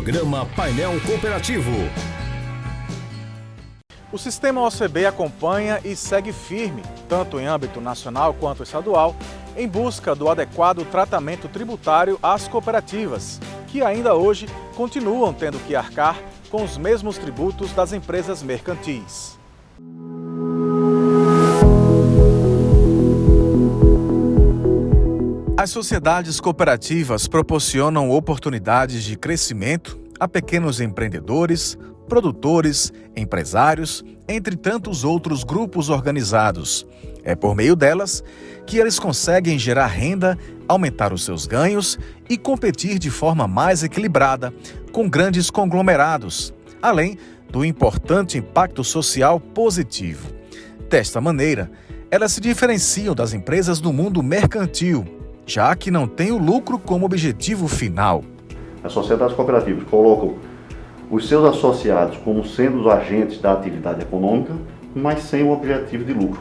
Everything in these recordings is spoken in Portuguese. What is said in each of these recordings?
Programa Painel Cooperativo. O sistema OCB acompanha e segue firme, tanto em âmbito nacional quanto estadual, em busca do adequado tratamento tributário às cooperativas, que ainda hoje continuam tendo que arcar com os mesmos tributos das empresas mercantis. As sociedades cooperativas proporcionam oportunidades de crescimento a pequenos empreendedores, produtores, empresários, entre tantos outros grupos organizados. É por meio delas que eles conseguem gerar renda, aumentar os seus ganhos e competir de forma mais equilibrada com grandes conglomerados, além do importante impacto social positivo. Desta maneira, elas se diferenciam das empresas do mundo mercantil, já que não têm o lucro como objetivo final. As sociedades cooperativas colocam os seus associados como sendo os agentes da atividade econômica, mas sem o objetivo de lucro.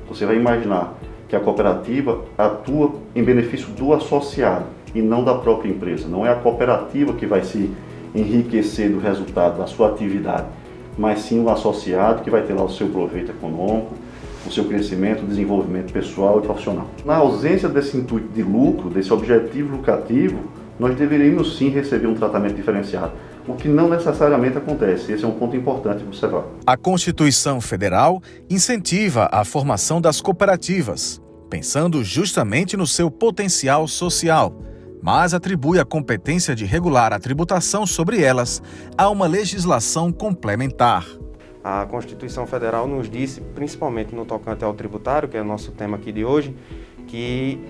Você vai imaginar que a cooperativa atua em benefício do associado e não da própria empresa. Não é a cooperativa que vai se enriquecer do resultado da sua atividade, mas sim o associado que vai ter lá o seu proveito econômico, o seu crescimento, desenvolvimento pessoal e profissional. Na ausência desse intuito de lucro, desse objetivo lucrativo, nós deveríamos sim receber um tratamento diferenciado, o que não necessariamente acontece. Esse é um ponto importante de observar. A Constituição Federal incentiva a formação das cooperativas, pensando justamente no seu potencial social, mas atribui a competência de regular a tributação sobre elas a uma legislação complementar. A Constituição Federal nos disse, principalmente no tocante ao tributário, que é o nosso tema aqui de hoje, que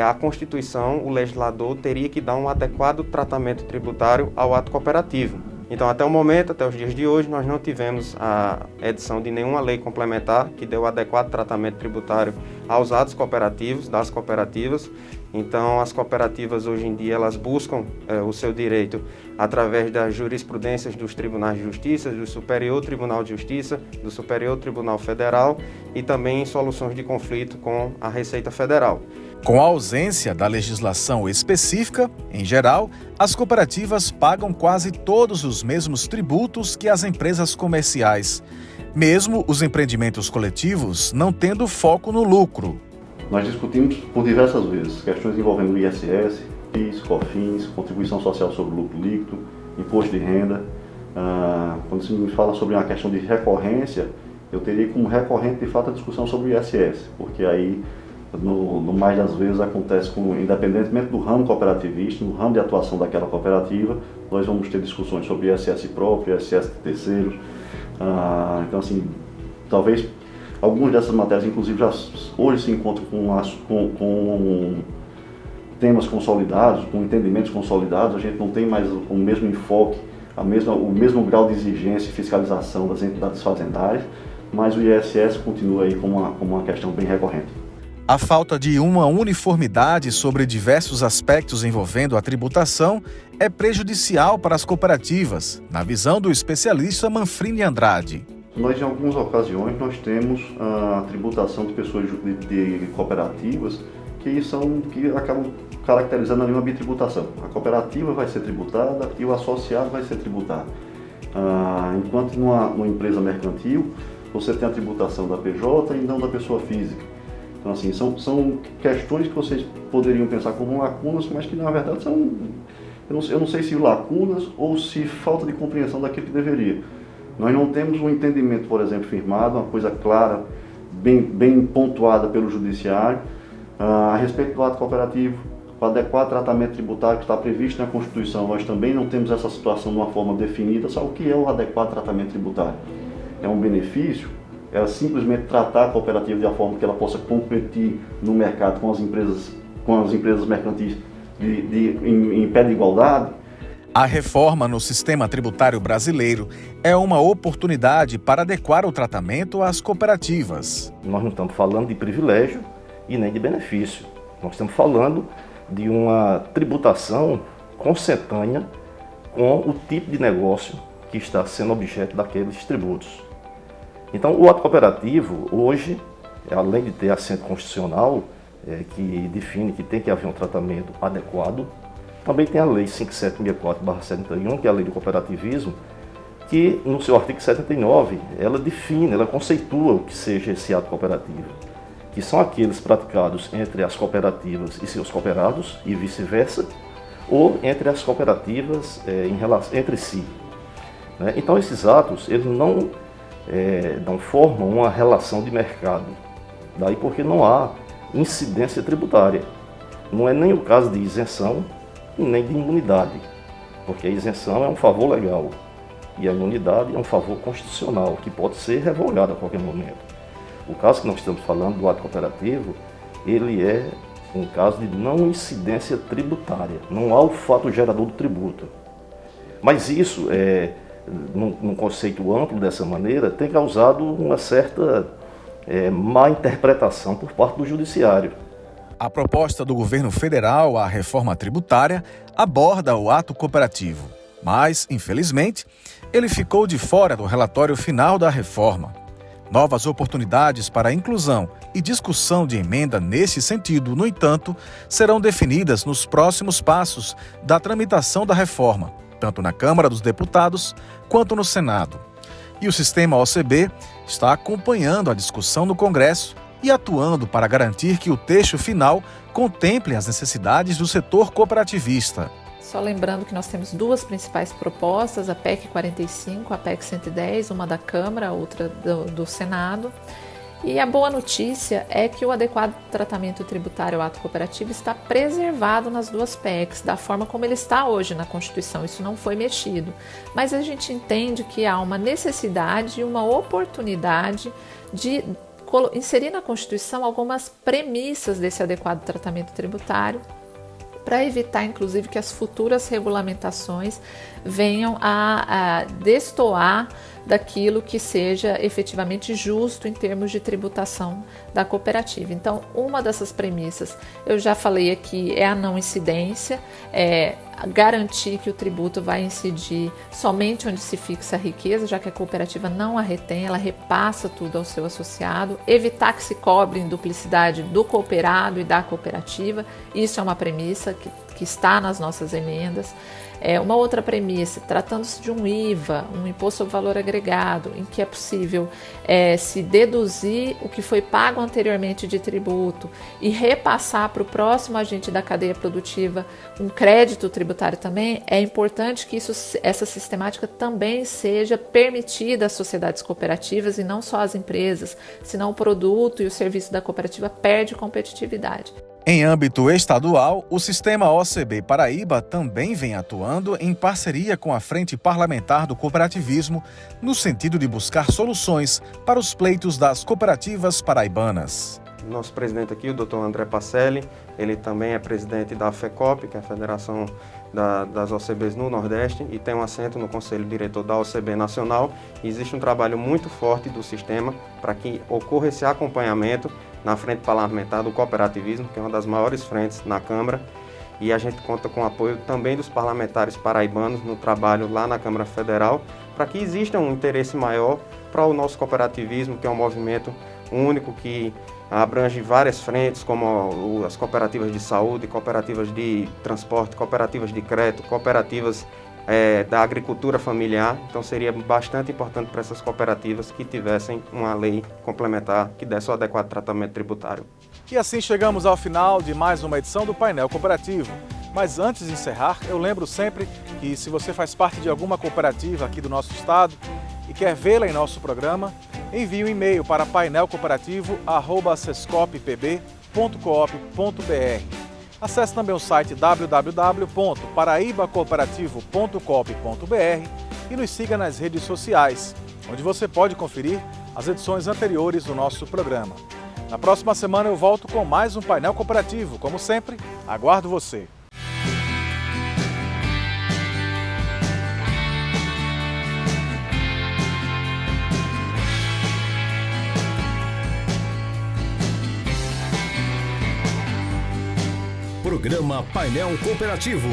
a Constituição, o legislador, teria que dar um adequado tratamento tributário ao ato cooperativo. Então, até o momento, até os dias de hoje, nós não tivemos a edição de nenhuma lei complementar que dê o adequado tratamento tributário aos atos cooperativos, das cooperativas. Então, as cooperativas, hoje em dia, elas buscam o seu direito através das jurisprudências dos tribunais de justiça, do Superior Tribunal de Justiça, do Superior Tribunal Federal e também em soluções de conflito com a Receita Federal. Com a ausência da legislação específica, em geral, as cooperativas pagam quase todos os mesmos tributos que as empresas comerciais, mesmo os empreendimentos coletivos não tendo foco no lucro. Nós discutimos por diversas vezes questões envolvendo o ISS, PIS, COFINS, contribuição social sobre lucro líquido, imposto de renda. Quando se me fala sobre uma questão de recorrência, eu teria como recorrente de fato a discussão sobre o ISS, porque aí no mais das vezes acontece independentemente do ramo cooperativista, no ramo de atuação daquela cooperativa, nós vamos ter discussões sobre ISS próprio, ISS de terceiros. Então assim, talvez algumas dessas matérias, inclusive, já hoje se encontram com temas consolidados, com entendimentos consolidados. A gente não tem mais o mesmo enfoque, o mesmo grau de exigência e fiscalização das entidades fazendárias, mas o ISS continua aí como uma questão bem recorrente. A falta de uma uniformidade sobre diversos aspectos envolvendo a tributação é prejudicial para as cooperativas, na visão do especialista Manfrini Andrade. Nós, em algumas ocasiões, nós temos a tributação de pessoas de cooperativas que acabam caracterizando ali uma bitributação. A cooperativa vai ser tributada e o associado vai ser tributado. Enquanto numa empresa mercantil, você tem a tributação da PJ e não da pessoa física. Então, assim, são questões que vocês poderiam pensar como lacunas, mas que, na verdade, são, eu não sei se lacunas ou se falta de compreensão daquilo que deveria. Nós não temos um entendimento, por exemplo, firmado, uma coisa clara, bem pontuada pelo judiciário, a respeito do ato cooperativo, o adequado tratamento tributário que está previsto na Constituição. Nós também não temos essa situação de uma forma definida. Só o que é o adequado tratamento tributário? É um benefício? É simplesmente tratar a cooperativa de uma forma que ela possa competir no mercado com as empresas mercantis em pé de igualdade? A reforma no sistema tributário brasileiro é uma oportunidade para adequar o tratamento às cooperativas. Nós não estamos falando de privilégio e nem de benefício. Nós estamos falando de uma tributação consentânea com o tipo de negócio que está sendo objeto daqueles tributos. Então, o ato cooperativo, hoje, além de ter assento constitucional, que define que tem que haver um tratamento adequado, Também tem a Lei 5764/71, que é a Lei do Cooperativismo, que no seu artigo 79, ela define, ela conceitua o que seja esse ato cooperativo, que são aqueles praticados entre as cooperativas e seus cooperados e vice-versa, ou entre as cooperativas entre si. Né? Então esses atos, eles não formam uma relação de mercado, daí porque não há incidência tributária. Não é nem o caso de isenção, nem de imunidade, porque a isenção é um favor legal e a imunidade é um favor constitucional, que pode ser revogado a qualquer momento. O caso que nós estamos falando do ato cooperativo, ele é um caso de não incidência tributária, não há o fato gerador do tributo. Mas isso, num conceito amplo dessa maneira, tem causado uma certa má interpretação por parte do judiciário. A proposta do governo federal, a reforma tributária, aborda o ato cooperativo, mas, infelizmente, ele ficou de fora do relatório final da reforma. Novas oportunidades para a inclusão e discussão de emenda nesse sentido, no entanto, serão definidas nos próximos passos da tramitação da reforma, tanto na Câmara dos Deputados quanto no Senado. E o sistema OCB está acompanhando a discussão no Congresso e atuando para garantir que o texto final contemple as necessidades do setor cooperativista. Só lembrando que nós temos duas principais propostas, a PEC 45, a PEC 110, uma da Câmara, outra do Senado. E a boa notícia é que o adequado tratamento tributário ao ato cooperativo está preservado nas duas PECs, da forma como ele está hoje na Constituição, isso não foi mexido. Mas a gente entende que há uma necessidade e uma oportunidade de inserir na Constituição algumas premissas desse adequado tratamento tributário, para evitar, inclusive, que as futuras regulamentações venham a destoar daquilo que seja efetivamente justo em termos de tributação da cooperativa. Então, uma dessas premissas, eu já falei aqui, é a não incidência, garantir que o tributo vai incidir somente onde se fixa a riqueza, já que a cooperativa não a retém, ela repassa tudo ao seu associado, evitar que se cobre em duplicidade do cooperado e da cooperativa, isso é uma premissa que está nas nossas emendas. Uma outra premissa, tratando-se de um IVA, um Imposto sobre Valor Agregado, em que é possível se deduzir o que foi pago anteriormente de tributo e repassar para o próximo agente da cadeia produtiva um crédito tributário também, é importante que essa sistemática também seja permitida às sociedades cooperativas e não só às empresas, senão o produto e o serviço da cooperativa perde competitividade. Em âmbito estadual, o sistema OCB Paraíba também vem atuando em parceria com a Frente Parlamentar do Cooperativismo, no sentido de buscar soluções para os pleitos das cooperativas paraibanas. Nosso presidente aqui, o Dr. André Pacelli, ele também é presidente da FECOP, que é a Federação das OCBs no Nordeste, e tem um assento no Conselho Diretor da OCB Nacional. E existe um trabalho muito forte do sistema para que ocorra esse acompanhamento na Frente Parlamentar do Cooperativismo, que é uma das maiores frentes na Câmara, e a gente conta com o apoio também dos parlamentares paraibanos no trabalho lá na Câmara Federal, para que exista um interesse maior para o nosso cooperativismo, que é um movimento único que abrange várias frentes, como as cooperativas de saúde, cooperativas de transporte, cooperativas de crédito, cooperativas da agricultura familiar. Então seria bastante importante para essas cooperativas que tivessem uma lei complementar que desse o adequado tratamento tributário. E assim chegamos ao final de mais uma edição do Painel Cooperativo. Mas antes de encerrar, eu lembro sempre que se você faz parte de alguma cooperativa aqui do nosso estado e quer vê-la em nosso programa, envie um e-mail para painelcooperativo@sescoppb.coop.br. Acesse também o site www.paraibacooperativo.coop.br e nos siga nas redes sociais, onde você pode conferir as edições anteriores do nosso programa. Na próxima semana eu volto com mais um Painel Cooperativo. Como sempre, aguardo você. Programa Painel Cooperativo.